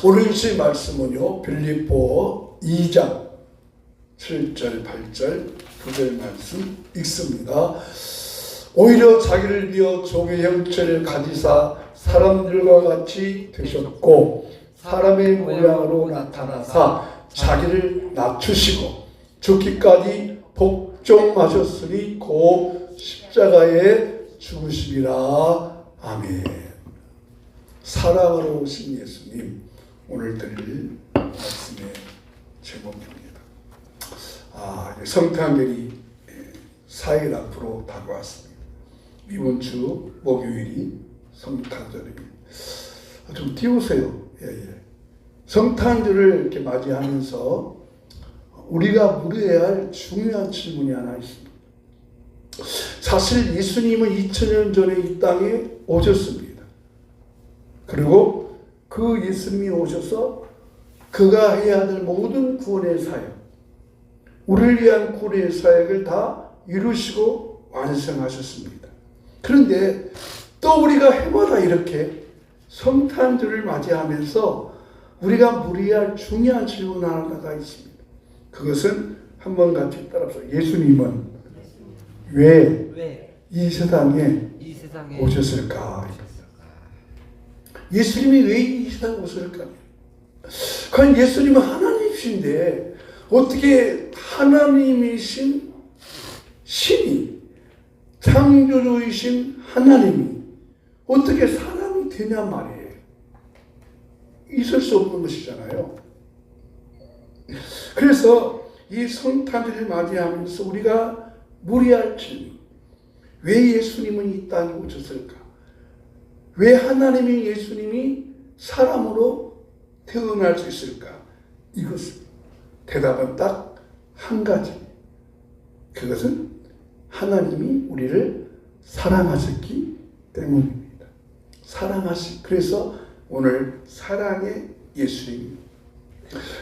오늘 주신 말씀은요, 빌립보 2장 7절, 8절, 9절 말씀 읽습니다. 오히려 자기를 비어 종의 형체를 가지사 사람들과 같이 되셨고 사람의 모양으로 나타나사 자기를 낮추시고 죽기까지 복종하셨으니 곧 십자가에 죽으심이라. 아멘. 사랑으로 오신 예수님, 오늘 드릴 말씀의 제목입니다. 성탄절이 4일 앞으로 다가왔습니다. 이번 주 목요일이 성탄절입니다. 좀 띄우세요. 성탄절을 이렇게 맞이하면서 우리가 물어야 할 중요한 질문이 하나 있습니다. 사실 예수님은 2000년 전에 이 땅에 오셨습니다. 그리고 그 예수님이 오셔서 그가 해야 될 모든 구원의 사역, 우리를 위한 구원의 사역을 다 이루시고 완성하셨습니다. 그런데 또 우리가 해마다 이렇게 성탄절을 맞이하면서 우리가 물어야 할 중요한 질문 하나가 있습니다. 그것은 한번 같이 따라서 예수님은 왜 이 세상에 오셨을까? 예수님이 왜 이 세상에 오셨을까? 과연 예수님은 하나님이신데 어떻게 하나님이신 신이, 창조주이신 하나님이 어떻게 사람이 되냐 말이에요. 있을 수 없는 것이잖아요. 그래서 이 성탄절을 맞이하면서 우리가 물어야 할 질문, 왜 예수님은 이 땅에 오셨을까? 왜 하나님이 예수님이 사람으로 태어날 수 있을까? 이것은 대답은 딱 한 가지. 그것은 하나님이 우리를 사랑하셨기 때문입니다. 그래서 오늘 사랑의 예수님.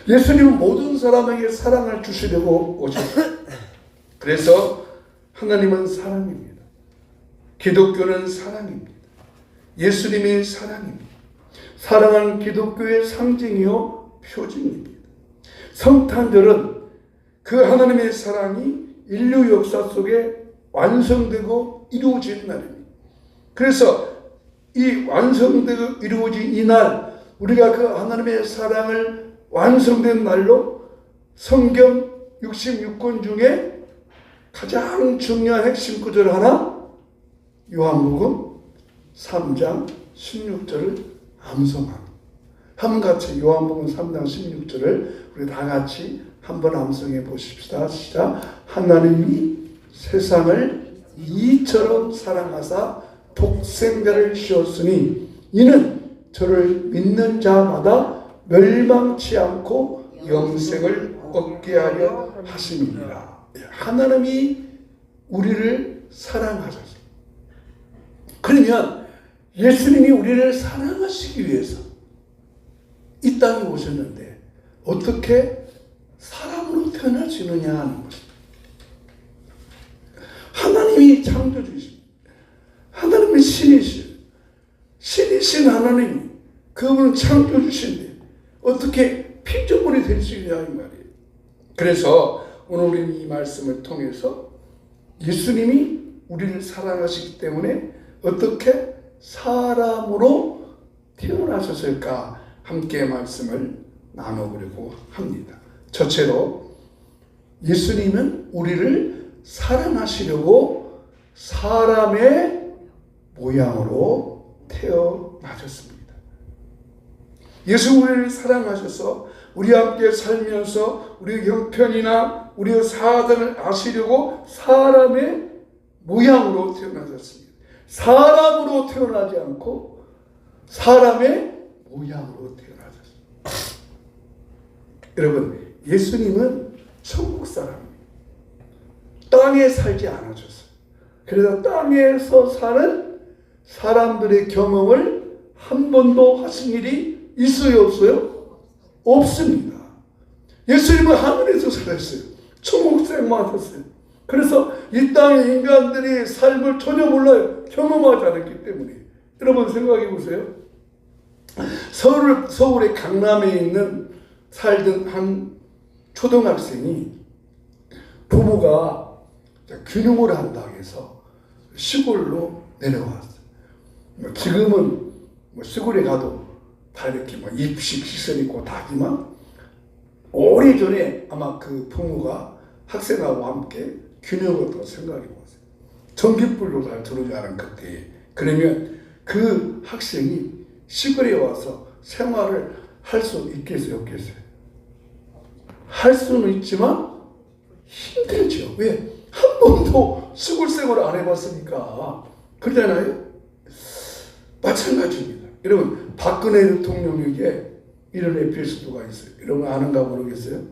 예수님은 모든 사람에게 사랑을 주시려고 오셨습니다. 그래서 하나님은 사랑입니다. 기독교는 사랑입니다. 예수님이 사랑입니다. 사랑은 기독교의 상징이요 표징입니다. 성탄절은 그 하나님의 사랑이 인류 역사 속에 완성되고 이루어진 날입니다. 그래서 이 완성되고 이루어진 이 날, 우리가 그 하나님의 사랑을 완성된 날로 성경 66권 중에 가장 중요한 핵심 구절 하나, 요한복음 3장 16절을 암송합니다. 한같이 요한복음 3장 16절을 우리 다 같이 한번 암송해 보십시다. 시작. 하나님이 세상을 이처럼 사랑하사 독생자를 주셨으니 이는 저를 믿는 자마다 멸망치 않고 영생을 얻게 하려 하심이니라. 하나님이 우리를 사랑하셨어요. 그러면 예수님이 우리를 사랑하시기 위해서 이 땅에 오셨는데 어떻게 사람으로 태어날 수 있느냐 하는 것입니다. 하나님이 창조주이십니다. 하나님은 신이신 하나님이 그분은 창조주신데 어떻게 피조물이 될 수 있냐 이 말이에요. 그래서 오늘 우리는 이 말씀을 통해서 예수님이 우리를 사랑하시기 때문에 어떻게 사람으로 태어나셨을까 함께 말씀을 나눠보려고 합니다. 첫째로 예수님은 우리를 사랑하시려고 사람의 모양으로 태어나셨습니다. 예수 우리를 사랑하셔서 우리와 함께 살면서 우리의 형편이나 우리의 사정을 아시려고 사람의 모양으로 태어나셨습니다. 사람으로 태어나지 않고 사람의 모양으로 태어나셨습니다. 여러분, 예수님은 천국 사람입니다. 땅에 살지 않으셨어요. 그래서 땅에서 사는 사람들의 경험을 한 번도 하신 일이 있어요, 없어요? 없습니다. 예수님은 하늘에서 살았어요. 천국 생활하셨어요. 그래서 이 땅의 인간들이 삶을 전혀 몰라요. 경험하지 않았기 때문에. 여러분 생각해 보세요. 서울의 강남에 있는 살던 한 초등학생이 부모가 귀농을 한다고 해서 시골로 내려왔어요. 지금은 시골에 가도 다 이렇게 입식 시설 있고 다지만 오래전에 아마 그 부모가 학생하고 함께 귀농을 또 생각해 보세요. 전기불로 잘 들어오지 않은 그때에. 그러면 그 학생이 시골에 와서 생활을 할 수 있겠어요, 없겠어요? 할 수는 있지만 힘들죠. 왜? 한 번도 시골 생활을 안 해봤으니까. 그러잖아요? 마찬가지입니다. 여러분, 박근혜 대통령에게 이런 에피소드가 있어요. 여러분 아는가 모르겠어요?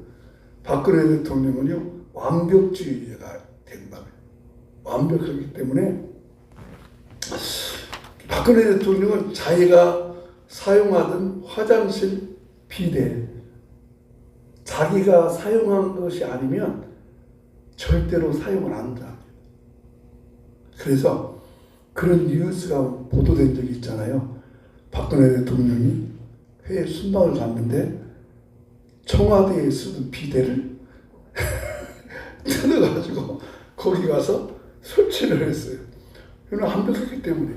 박근혜 대통령은요, 완벽주의자가 된다며. 완벽하기 때문에 박근혜 대통령은 자기가 사용하던 화장실 비데, 자기가 사용한 것이 아니면 절대로 사용을 안 한다. 그래서 그런 뉴스가 보도된 적이 있잖아요. 박근혜 대통령이 회의 순방을 갔는데 청와대에 쓰던 비데를 뜯어가지고 거기 가서 설치를 했어요. 이건 완벽했기 때문에.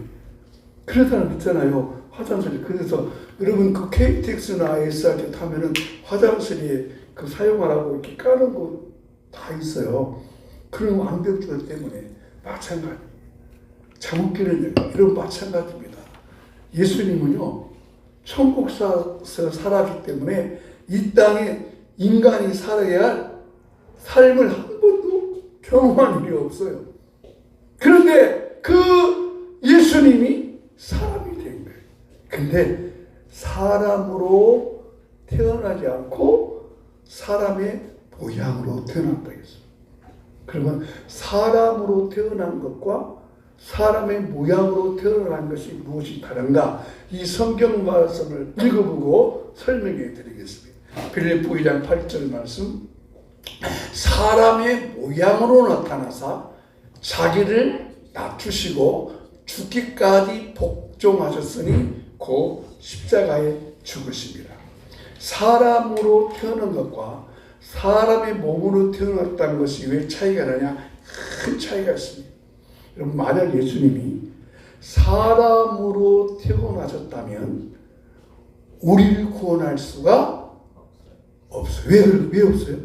그런 사람 있잖아요. 화장실. 그래서 여러분 그 KTX나 SRT 타면은 화장실에 그 사용하라고 이렇게 까는 거 다 있어요. 그런 완벽주의 때문에 마찬가지. 장웃기는 이런 마찬가지입니다. 예수님은요, 천국에서 살았기 때문에 이 땅에 인간이 살아야 할 삶을 한 번도 경험한 일이 없어요. 그런데 그 예수님이 사람이 된 거예요. 근데 사람으로 태어나지 않고 사람의 모양으로 태어났다 했어요. 그러면 사람으로 태어난 것과 사람의 모양으로 태어난 것이 무엇이 다른가? 이 성경 말씀을 읽어보고 설명해 드리겠습니다. 빌립보 2장 8절 말씀. 사람의 모양으로 나타나사 자기를 낮추시고 죽기까지 복종하셨으니 곧 십자가에 죽으십니다. 사람으로 태어난 것과 사람의 몸으로 태어났다는 것이 왜 차이가 나냐? 큰 차이가 있습니다. 여러분, 만약 예수님이 사람으로 태어나셨다면 우리를 구원할 수가 없어요. 왜 없어요?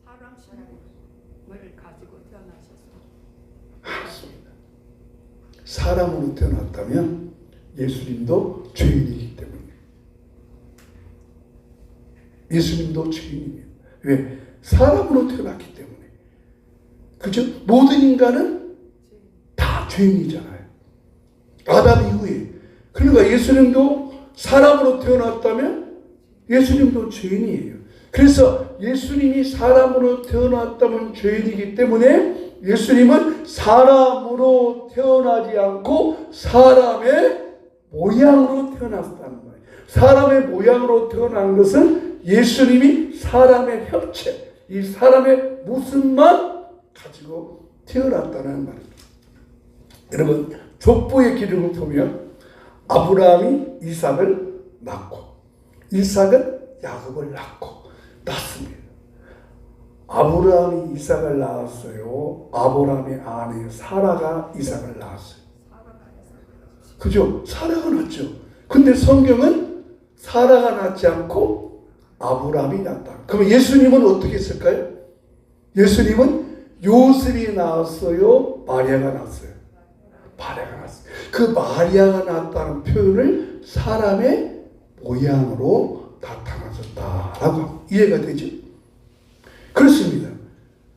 사람 신분을 가지고 태어나셨어요. 맞습니다. 사람으로 태어났다면 예수님도 죄인이기 때문에. 예수님도 죄인이에요. 왜? 사람으로 태어났기 때문에. 그죠? 모든 인간은 다 죄인이잖아요. 아담 이후에. 그러니까 예수님도 사람으로 태어났다면 예수님도 죄인이에요. 그래서 예수님이 사람으로 태어났다면 죄인이기 때문에 예수님은 사람으로 태어나지 않고 사람의 모양으로 태어났다는 거예요. 사람의 모양으로 태어난 것은 예수님이 사람의 혈체, 이 사람의 모습만 가지고 태어났다는 말입니다. 여러분, 족보의 기록을 보면 아브라함이 이삭을 낳고 이삭은 야곱을 낳습니다. 아브라함이 이삭을 낳았어요. 아브라함의 아내 사라가 이삭을 낳았어요. 그죠? 사라가 낳죠. 근데 성경은 사라가 낳지 않고 아브라함이 낳았다. 그럼 예수님은 어떻게 했을까요? 예수님은 요셉이 낳았어요? 마리아가 낳았어요? 마리아가 낳았어요. 그 마리아가 낳았다는 표현을 사람의 모양으로 나타나셨다라고 이해가 되죠? 그렇습니다.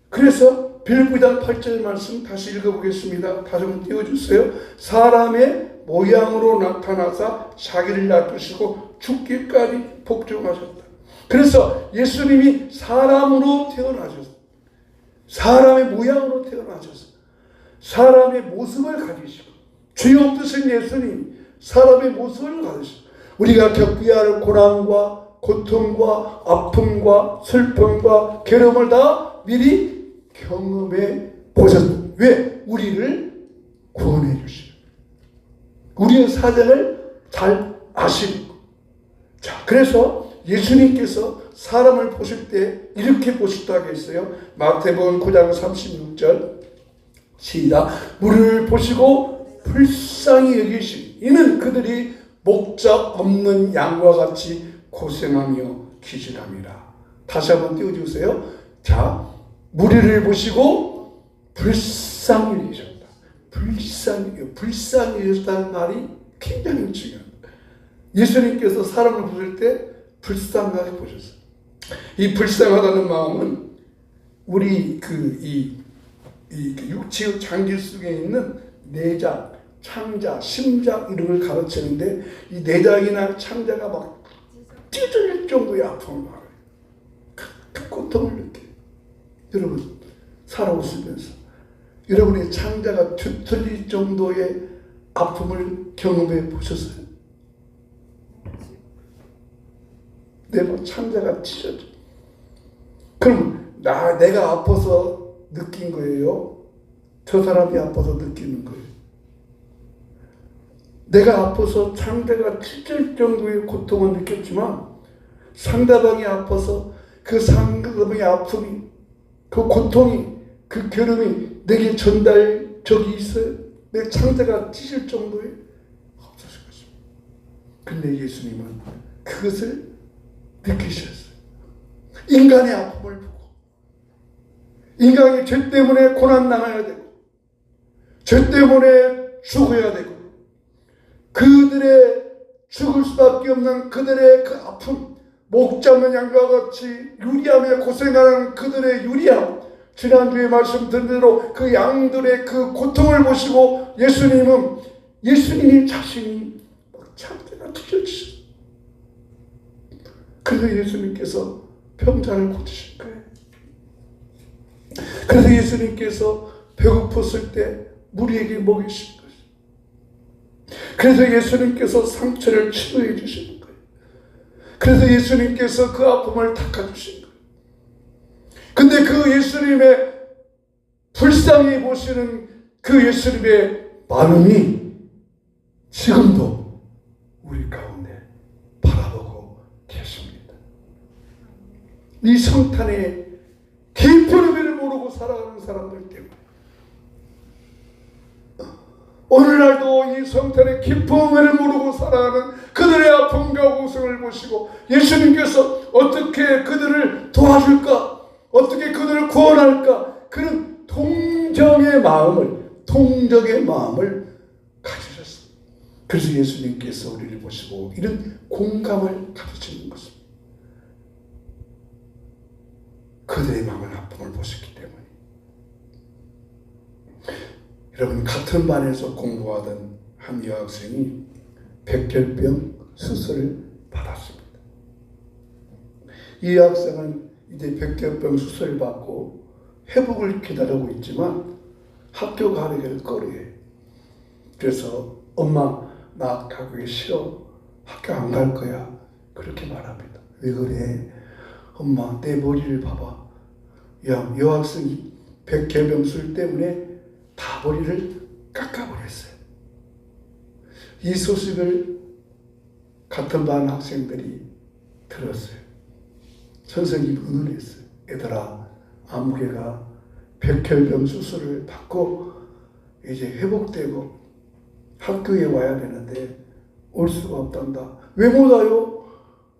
그래서 빌립보 2장 8절 말씀 다시 읽어보겠습니다. 다시 한번 띄워주세요. 사람의 모양으로 나타나사 자기를 낮추시고 죽기까지 복종하셨다. 그래서 예수님이 사람으로 태어나셨어요. 사람의 모양으로 태어나셨어요. 사람의 모습을 가지시고 죄 없으신 예수님 사람의 모습을 가지시고 우리가 겪어야 할 고난과 고통과 아픔과 슬픔과 괴로움을 다 미리 경험해 보셨어요. 왜? 우리를 구원해 주시고 우리의 사정을 잘 아시고 자, 그래서 예수님께서 사람을 보실 때 이렇게 보셨다고 했어요. 마태복음 9장 36절 시작. 무리를 보시고 불쌍히 여기시니 이는 그들이 목적 없는 양과 같이 고생하며 기질함이라. 다시 한번 띄워주세요. 자, 무리를 보시고 불쌍히 여기셨다. 불쌍히 여기셨다는 말이 굉장히 중요합니다. 예수님께서 사람을 보실 때 불쌍하게 보셨어요. 이 불쌍하다는 마음은 우리 이 육체의 장기 속에 있는 내장, 창자, 심장 이런 걸 가르치는데 이 내장이나 창자가 막 찢어질 정도의 아픔을 말해요. 그 고통을 느껴요. 여러분 살아오시면서 여러분의 창자가 뒤틀릴 정도의 아픔을 경험해 보셨어요? 내 창자가 찢어져. 그럼 내가 아파서 느낀 거예요? 저 사람이 아파서 느끼는 거예요? 내가 아파서 창자가 찢어질 정도의 고통을 느꼈지만 상대방이 아파서 그 상대방의 아픔이, 그 고통이, 그 괴로움이 내게 전달적이 있어요? 내 창자가 찢을 정도에 없었을 것입니다. 근데 예수님은 그것을 느끼셨어요. 인간의 아픔을 보고 인간이 죄 때문에 고난당해야 되고 죄 때문에 죽어야 되고 그들의 죽을 수밖에 없는 그들의 그 아픔, 목자 없는 양과 같이 유리하며 고생하는 그들의 유리함, 지난주에 말씀드린 대로 그 양들의 그 고통을 보시고 예수님이 자신이 창자가 찢어지셨어요. 그래서 예수님께서 병자를 고치신 거예요. 그래서 예수님께서 배고팠을 때 무리에게 먹이신 거예요. 그래서 예수님께서 상처를 치료해 주시는 거예요. 그래서 예수님께서 그 아픔을 닦아주신 거예요. 근데 그 예수님의 불쌍히 보시는 그 예수님의 마음이 지금도 우리 가운데 바라보고 계십니다. 이 성탄의 깊은 의미를 모르고 살아가는 사람들 때문에 오늘날도 이 성탄의 깊은 의미를 모르고 살아가는 그들의 아픔과 고생을 보시고 예수님께서 어떻게 그들을 도와줄까, 어떻게 그들을 구원할까, 그런 동정의 마음을 가지셨습니다. 그래서 예수님께서 우리를 보시고 이런 공감을 가지시는 것입니다. 그들의 마음의 아픔을 보셨기 때문에. 여러분, 같은 반에서 공부하던 한 여학생이 백혈병 수술을 받았습니다. 이 여학생은 이제 백혈병 수술을 받고 회복을 기다리고 있지만 학교 가기를 꺼려해요. 그래서 엄마, 나 가기 싫어. 학교 안 갈 거야. 그렇게 말합니다. 왜 그래? 엄마, 내 머리를 봐봐. 야, 여학생이 백혈병 수술 때문에 다 머리를 깎아버렸어요. 이 소식을 같은 반 학생들이 들었어요. 선생님이 의논했어요. 얘들아, 아무개가 백혈병 수술을 받고 이제 회복되고 학교에 와야 되는데 올 수가 없단다. 왜 못 와요?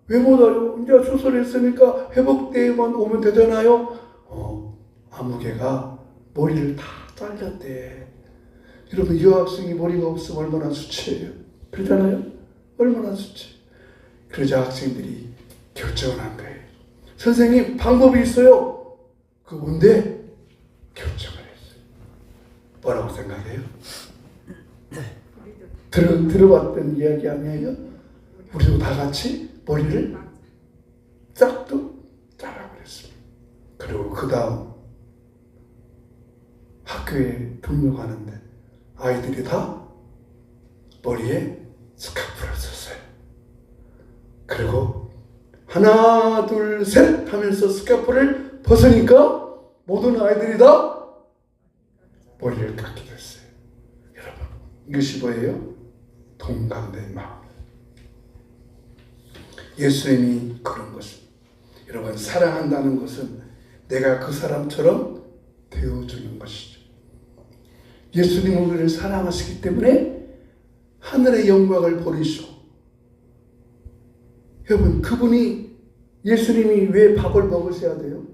왜 못 와요? 이제 수술했으니까 회복되면 오면 되잖아요. 아무개가 머리를 다 잘렸대. 여러분, 여학생이 머리가 없으면 얼마나 수치해요. 그러잖아요? 얼마나 수치. 그러자 학생들이 결정을 한 거예요. 선생님, 방법이 있어요. 그 뭔데? 결정을 했어요. 뭐라고 생각해요? 들어봤던 이야기 아니에요? 우리도 다 같이 머리를 싹도 잘라버렸습니다. 그리고 그 다음 학교에 등록하는데 아이들이 다 머리에 스카프를 썼어요. 그리고 하나, 둘, 셋 하면서 스카프를 벗으니까 모든 아이들이 다 머리를 깎게 됐어요. 여러분, 이것이 뭐예요? 동감된 마음. 예수님이 그런 것입니다. 여러분, 사랑한다는 것은 내가 그 사람처럼 되어주는 것이죠. 예수님은 우리를 사랑하시기 때문에 하늘의 영광을 버리시고, 여러분, 그분이 예수님이 왜 밥을 먹으셔야 돼요?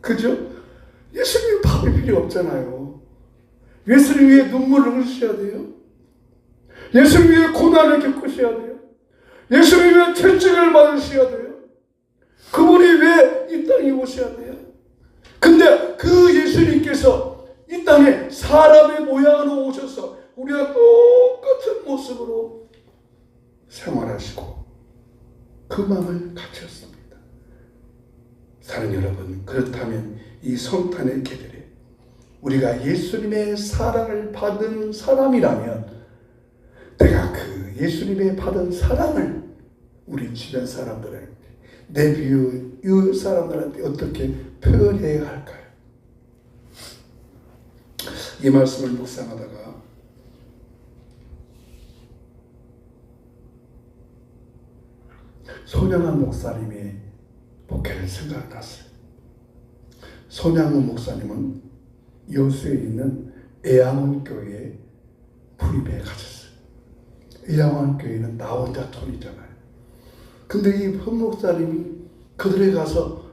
그죠? 예수님이 밥이 필요 없잖아요. 예수님 왜 눈물을 흘리셔야 돼요? 예수님 왜 고난을 겪으셔야 돼요? 예수님 왜 채찍을 맞으셔야 돼요? 그분이 왜 이 땅에 오셔야 돼요? 근데 그 예수님께서 이 땅에 사람의 모양으로 오셔서 우리가 똑같은 모습으로 생활하시고 그 마음을 갖췄습니다. 사랑하는 여러분, 그렇다면 이 성탄의 계절에 우리가 예수님의 사랑을 받은 사람이라면 내가 그 예수님의 받은 사랑을 우리 주변 사람들에게, 내 이웃 사람들한테 어떻게 표현해야 할까요? 이 말씀을 묵상하다가 손양한 목사님의 목회를 생각났어요. 손양한 목사님은 여수에 있는 애양원 교회에 불입해 가셨어요. 애양원 교회는 나 혼자 촌이잖아요. 근데 이 현 목사님이 그들에 가서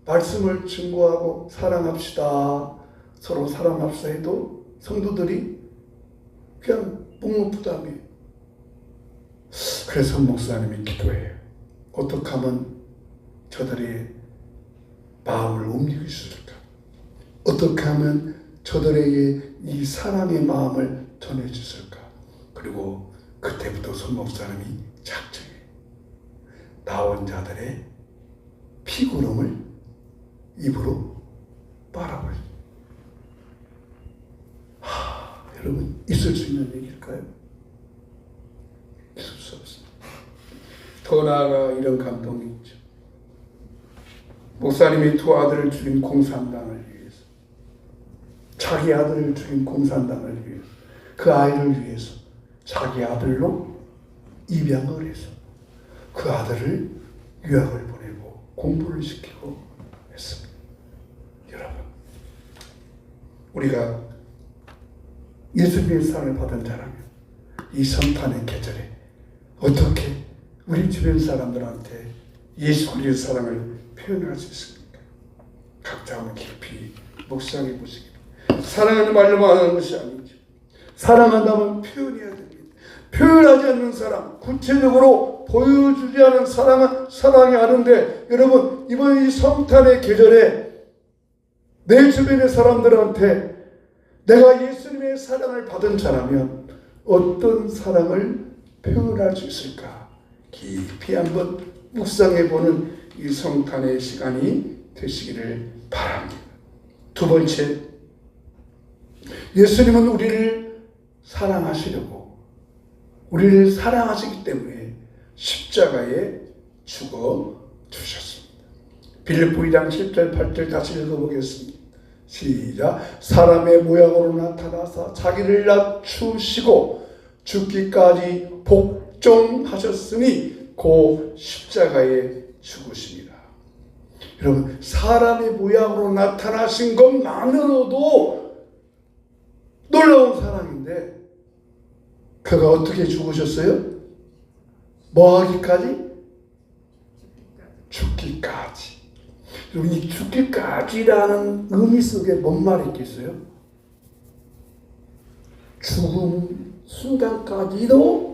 말씀을 증거하고 사랑합시다, 서로 사랑합시다 해도 성도들이 그냥 묵묵부담해요. 그래서 목사님이 기도해요. 어떻게 하면 저들의 마음을 옮길 수 있을까? 어떻게 하면 저들에게 이 사랑의 마음을 전해주실까? 그리고 그때부터 손 목사님이 작정해. 나온 자들의 피구름을 입으로 빨아버려. 여러분, 있을 수 있는 얘기일까요? 있을 수 없습니다. 더 나아가 이런 감동이 있죠. 목사님이 두 아들을 죽인 공산당을 위해서, 자기 아들을 죽인 공산당을 위해서, 그 아이를 위해서 자기 아들로 입양을 해서 그 아들을 유학을 보내고 공부를 시키고 했습니다. 여러분, 우리가 예수님의 사랑을 받은 자라면 이 성탄의 계절에 어떻게 우리 주변 사람들한테 예수 그리스도의 사랑을 표현할 수 있습니까? 각자 한번 깊이 묵상해 보시기 바랍니다. 사랑하는 말로만 하는 것이 아니죠. 사랑한다면 표현해야 됩니다. 표현하지 않는 사람, 구체적으로 보여주지 않은 사랑은 사랑이 아닌데, 여러분, 이번 이 성탄의 계절에 내 주변의 사람들한테 내가 예수님의 사랑을 받은 자라면 어떤 사랑을 표현할 수 있을까? 깊이 한번 묵상해보는 이 성탄의 시간이 되시기를 바랍니다. 두 번째, 예수님은 우리를 사랑하시려고, 우리를 사랑하시기 때문에 십자가에 죽어 주셨습니다. 빌립보 2장 7절 8절 다시 읽어보겠습니다. 시작. 사람의 모양으로 나타나사 자기를 낮추시고 죽기까지 복종하셨으니 그 십자가에 죽으십니다. 여러분, 사람의 모양으로 나타나신 것만으로도 놀라운 사랑인데 그가 어떻게 죽으셨어요? 뭐 하기까지? 죽기까지. 여러분, 이 죽기까지라는 의미 속에 뭔 말이 있겠어요? 죽음 순간까지도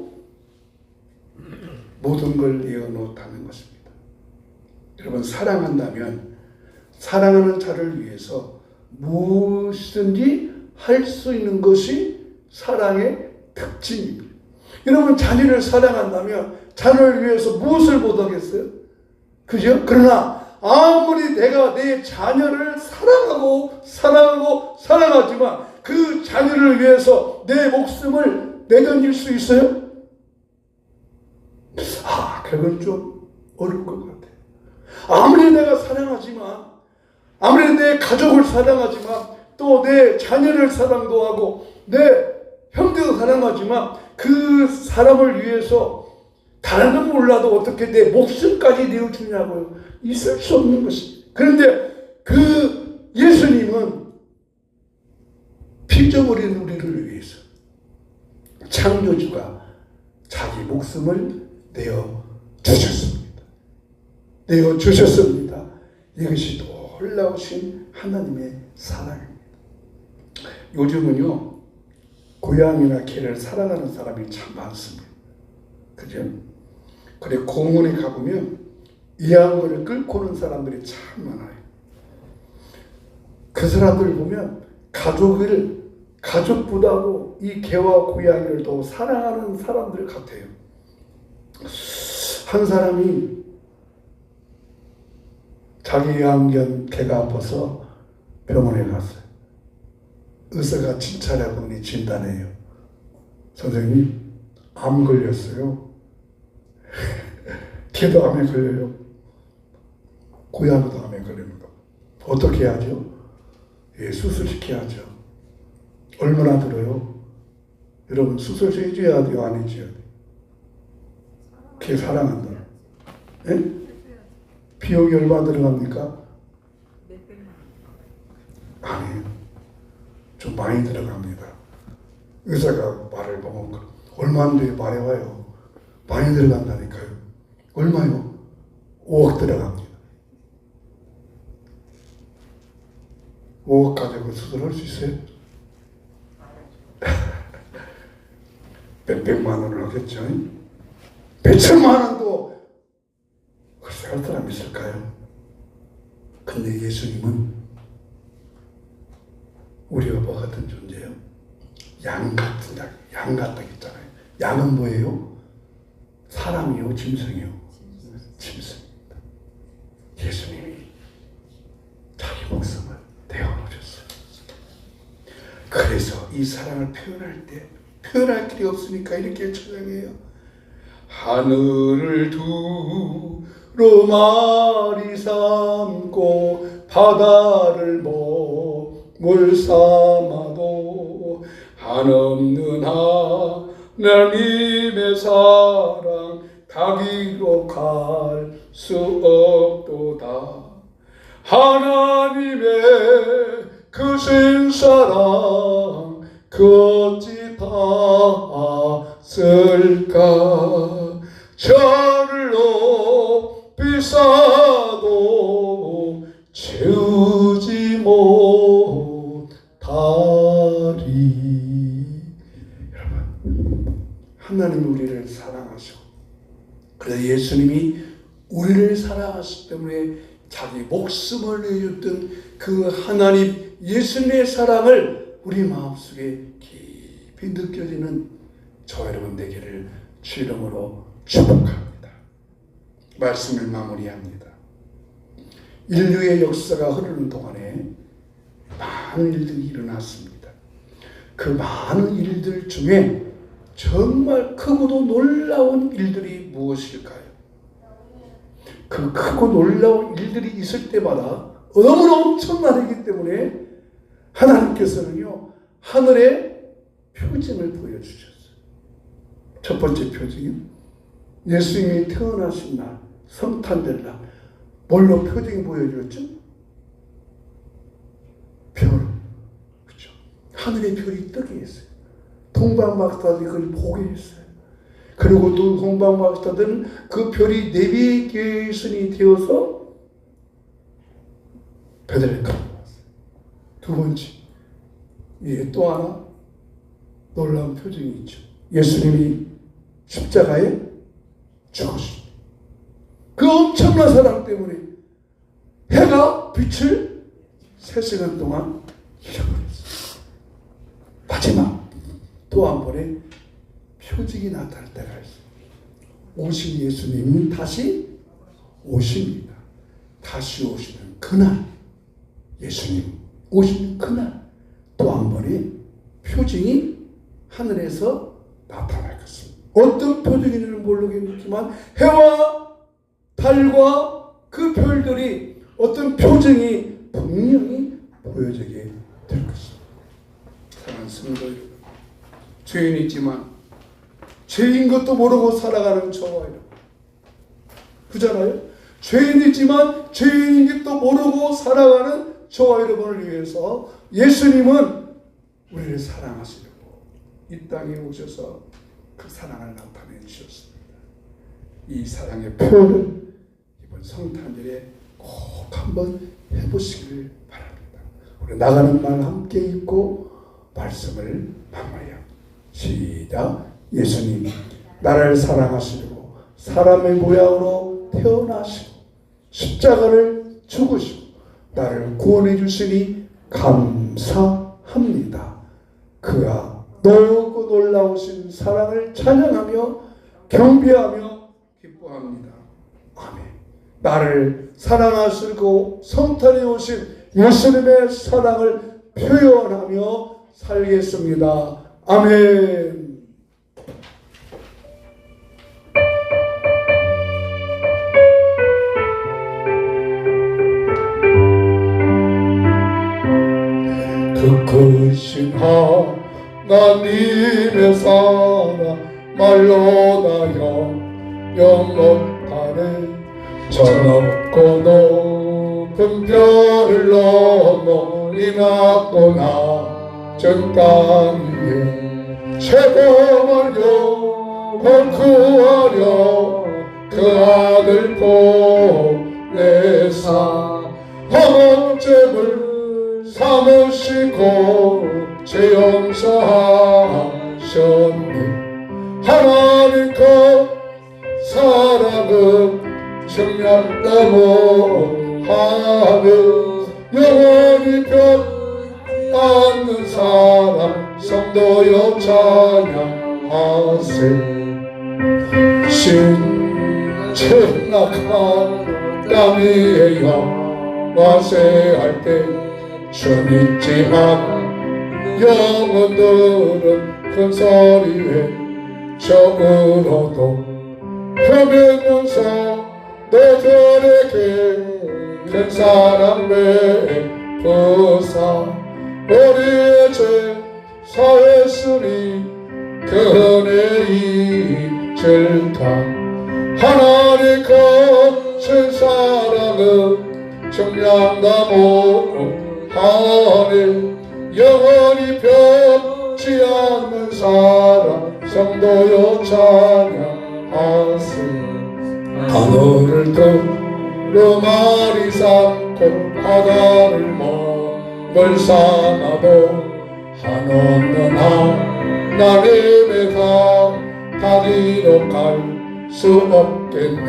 모든 걸 내어놓다는 것입니다. 여러분, 사랑한다면 사랑하는 자를 위해서 무엇이든지 할 수 있는 것이 사랑의 특징입니다. 여러분, 자녀를 사랑한다면 자녀를 위해서 무엇을 못하겠어요? 그죠? 그러나 아무리 내가 내 자녀를 사랑하지만 그 자녀를 위해서 내 목숨을 내던질 수 있어요? 그건 좀 어려울 것 같아요. 아무리 내가 사랑하지만, 아무리 내 가족을 사랑하지만, 또 내 자녀를 사랑도 하고 내 형제도 사랑하지만 그 사람을 위해서 다른 건 몰라도 어떻게 내 목숨까지 내어주냐고요. 있을 수 없는 것입니다. 그런데 그 예수님은 빚져버린 우리를 위해서 창조주가 자기 목숨을 내어주셨습니다. 내어주셨습니다. 이것이 놀라우신 하나님의 사랑입니다. 요즘은요, 고양이나 개를 사랑하는 사람이 참 많습니다. 그죠? 그래, 공원에 가보면 이양거를 끌고 오는 사람들이 참 많아요. 그 사람들 보면 가족보다도 이 개와 고양이를 더 사랑하는 사람들 같아요. 한 사람이 자기 양견 개가 아파서 병원에 갔어요. 의사가 진찰해보니 진단해요. 선생님, 암 걸렸어요. 개도 암에 걸려요. 고양이도 암에 걸립니다. 어떻게 해야죠? 예, 수술시켜야죠. 얼마나 들어요? 여러분, 수술시 해줘야 돼요? 안 해줘야 돼요? 개 사랑한다. 예? 비용이 얼마 들어갑니까? 아니에요. 좀 많이 들어갑니다. 의사가 말을 보면 얼마인데 말해봐요. 많이 들어간다니까요. 얼마요? 5억 들어갑니다. 5억 가지고 수술할 수 있어요? 몇백만 원을 하겠죠? 몇천만 원도 글쎄 할 사람 있을까요? 근데 예수님은 우리와 뭐 같은 존재예요? 양 같다 했잖아요. 양은 뭐예요? 사람이요, 짐승이요? 짐승입니다. 예수님이 자기 목숨을 내어놓으셨어요. 그래서 이 사랑을 표현할 때 표현할 길이 없으니까 이렇게 찬양해요. 하늘을 두루 마리 삼고 바다를 물 삼아도 한없는 하나님의 사랑 다 기록할 수 없도다. 하나님의 크신 사랑 그 어찌 닿았을까. 저를 높이 쌓아도 채우지 못하리. 여러분, 하나님 우리를 사랑하시고, 그래서 예수님이 우리를 사랑하시기 때문에 자기 목숨을 내줬던 그 하나님 예수님의 사랑을 우리 마음속에 깊이 느껴지는 저 여러분 되기를 주 이름으로 축복합니다. 말씀을 마무리합니다. 인류의 역사가 흐르는 동안에 많은 일들이 일어났습니다. 그 많은 일들 중에 정말 크고도 놀라운 일들이 무엇일까요? 그 크고 놀라운 일들이 있을 때마다 너무나 엄청난 일이기 때문에 하나님께서는요, 하늘의 표징을 보여주셨어요. 첫 번째 표징은 예수님이 태어나신 날, 성탄절 날, 뭘로 표징이 보여줬죠? 별. 그렇죠? 하늘의 별이 뜨게 했어요. 동방박사들이 그걸 보게 했어요. 그리고 또 동방박사들은 그 별이 네비의 계승이 되어서 베들레헴에 왔어요. 두 번째, 또 하나 놀라운 표징이 있죠. 예수님이 십자가에 죽으십니다. 그 엄청난 사랑 때문에 해가 빛을 3시간 동안 잃어버렸어요. 마지막 또 한 번의 표징이 나타날 때가 있어요. 오신 예수님은 다시 오십니다. 다시 오시는 그날, 예수님 오시는 그날 또 한 번의 표징이 하늘에서 나타날 것입니다. 어떤 표징인지는 모르겠지만 해와 달과 그 별들이 어떤 표징이 분명히 보여지게 될 것입니다. 사랑하는 성도 여러분, 죄인이지만 죄인 것도 모르고 살아가는 저와 여러분. 그잖아요. 죄인이지만 죄인인 것도 모르고 살아가는 저와 여러분을 위해서 예수님은 우리를 사랑하시려고 이 땅에 오셔서 그 사랑을 나타내 주셨습니다. 이 사랑의 표현을 이번 성탄절에 꼭 한번 해보시기를 바랍니다. 우리 나가는 말 함께 읽고 말씀을 마무리합니다. 시작. 예수님 나를 사랑하시려고 사람의 모양으로 태어나시고 십자가를 죽으시고 나를 구원해 주시니 감사합니다. 그가 넓고 놀라우신 사랑을 찬양하며 경배하며 기뻐합니다. 아멘. 나를 사랑하시고 성탄에 오신 예수님의 사랑을 표현하며 살겠습니다. 아멘. 그 크신 하나님의 사랑 말로 나여 영원하네. 저 높고 높은 별을 넘어 이 낮고 낮은 땅 위에 최고만 영원 구하려 그 아들 보내사 허물죄물 삼으시고 죄 용서하셨네. 하나님 그 사랑은 정량다 못하는 영원히 변하는 사랑 성도여 찬양하세. 신천낙한 땅 위에 영화세할 때 주님지 않은 영혼들은 큰 소리에 적으로도 표면면서 너들에게 큰 사랑 베푸사 우리의 죄 사했으니 그 은혜 잊을까. 하나님 거친 사랑은 정량다 못하네. 영원히 변치 않는 사랑 성도여 찬양하세. 하늘을 두루마리 삼고 바다를 몸을 삼아도 한없는 하나님의 다리로 갈 수 없겠네.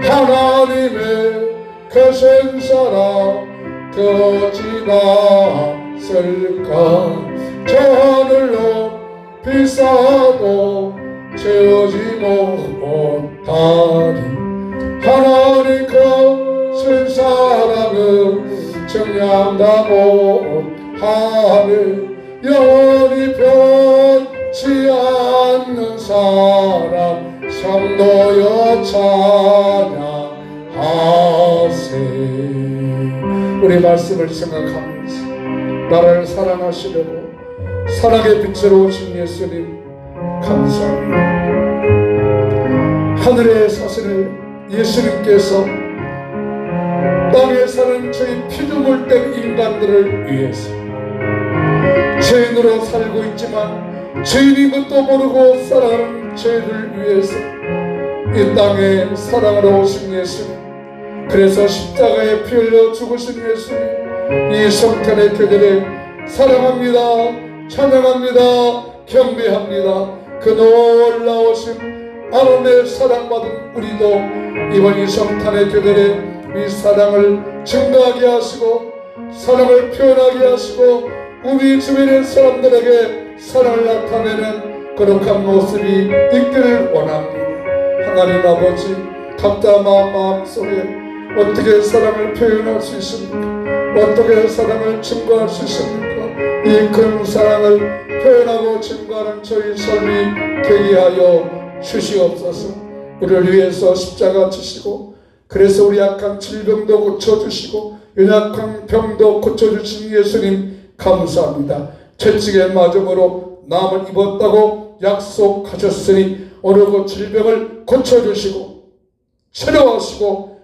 하나님의 크신 사랑 그 어찌 낫을까. 저 하늘로 비싸도 채우지 못하리. 하나님 크신 사랑은 정량다 못하네. 영원히 변치 않는 사랑 성도여 찬양하세. 우리 말씀을 생각하면서 나를 사랑하시려고 사랑의 빛으로 오신 예수님 감사합니다. 하늘에 사시는 예수님께서 땅에 사는 저희 피눈물 뗀 인간들을 위해서 죄인으로 살고 있지만 죄인인 것도 모르고 살아가는 죄를 위해서 이 땅에 사랑으로 오신 예수님, 그래서 십자가에 피 흘려 죽으신 예수님, 이 성탄의 교제를 사랑합니다, 찬양합니다, 경배합니다. 그 놀라우신 하나님의 사랑받은 우리도 이번 이 성탄의 교제에 이 사랑을 증거하게 하시고 사랑을 표현하게 하시고 우리 주변의 사람들에게 사랑을 나타내는 거룩한 모습이 있기를 원합니다. 하나님 아버지, 각자 마음속에 어떻게 사랑을 표현할 수 있습니까? 어떻게 사랑을 증거할 수 있습니까? 이 큰 사랑을 표현하고 증거하는 저희 삶이 되게 하여 주시옵소서. 우리를 위해서 십자가 지시고 그래서 우리 약한 질병도 고쳐주시고 연약한 병도 고쳐주신 예수님 감사합니다. 채찍의 맞음으로 남을 입었다고 약속하셨으니 어느 그 질병을 고쳐주시고 치료하시고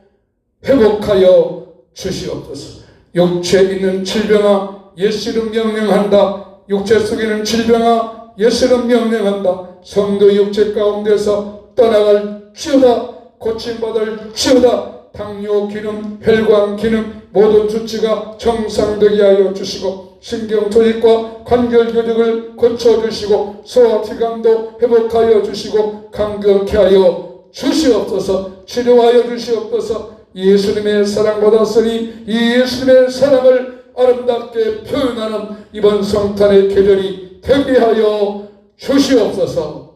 회복하여 주시옵소서. 육체에 있는 질병아 예수를 명령한다. 육체 속에 있는 질병아 예수를 명령한다. 성도 육체 가운데서 떠나갈 지어다. 고침받을 지어다. 당뇨 기능, 혈관 기능 모든 수치가 정상되게 하여 주시고 신경조직과 관절교직을 고쳐주시고 소화기관도 회복하여 주시고 강건케 하여 주시옵소서. 치료하여 주시옵소서. 예수님의 사랑 받았으니 이 예수님의 사랑을 아름답게 표현하는 이번 성탄의 계절이 되게 하여 주시옵소서.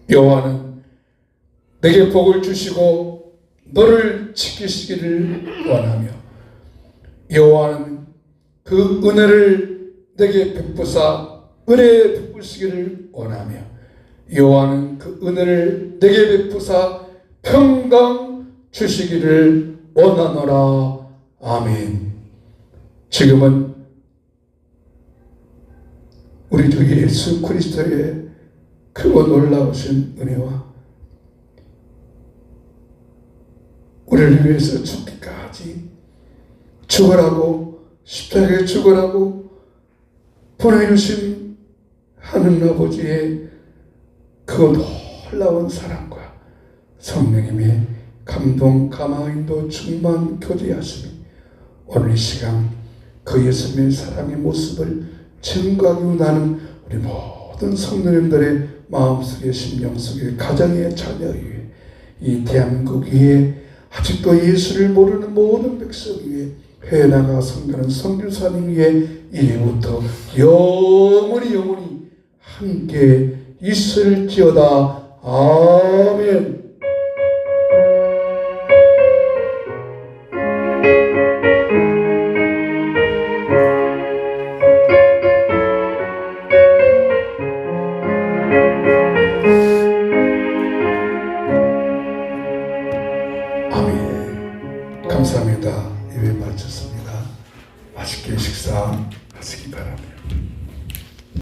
여호와는 내게 복을 주시고 너를 지키시기를 원하며 여호와는 그 은혜를 내게 베푸사 은혜 베푸시기를 원하며 여호와는 그 은혜를 내게 베푸사 평강 주시기를 원하노라. 아멘. 지금은 우리 주 예수 그리스도의 크고 놀라우신 은혜와 우리를 위해서 죽기까지 죽으라고 십자가에 죽으라고 보내주신 하늘 아버지의 그 놀라운 사랑과 성령님의 감동, 감화인도 충만 교제하심이 오늘 이 시간 그 예수님의 사랑의 모습을 증거하기 원하는 우리 모든 성도님들의 마음속에 심령속에 가정의 자녀 위에 이 대한민국 위에 아직도 예수를 모르는 모든 백성 위에 회나가 섬기는 선교사님 위에 이제부터 영원히 함께 있을지어다. 아멘. 감사합니다. 예배 마쳤습니다. 맛있게 식사하시기 바랍니다.